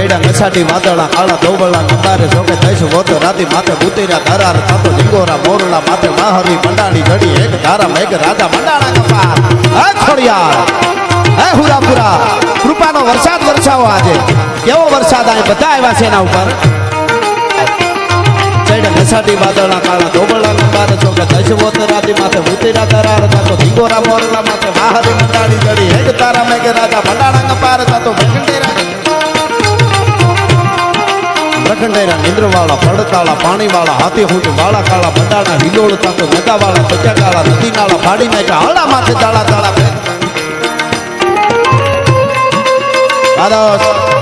ચૈડા નસાટી વાદળા કાળા દોબળા કંદારે જોકે દઈશ વોતો રાતી માથે ઉતર્યા ધરાર થાતો ઝીંગોરા મોરલા માથે માહરી મંડાણી ઘડી એક ધારા મેઘ રાજા મંડાણા કપાર હે ખોડિયાર હે હુરાપુરા કૃપાનો વરસાદ વરસાવો આજે કેવો વરસાદ આ બધા આવ્યા છે એના ઉપર ચૈડા નસાટી વાદળા કાળા દોબળા કંદારે જોકે દઈશ વોતો રાતી માથે ઉતર્યા ધરાર થાતો ઝીંગોરા મોરલા માથે માહરી મંડાણી ઘડી એક ધારા મેઘ રાજા મંડાણા કપાર થાતો પ્રખંડેરા નિંદ્રવાળા પડતાળા પાણીવાળા હાથી હુંટ વાળા કાળા બંડાણા હિલોળ તાતો નગાવાળા પચાકાળા નદી નાળા ફાડી નાખ્યા હળા માથે તાળા તાળા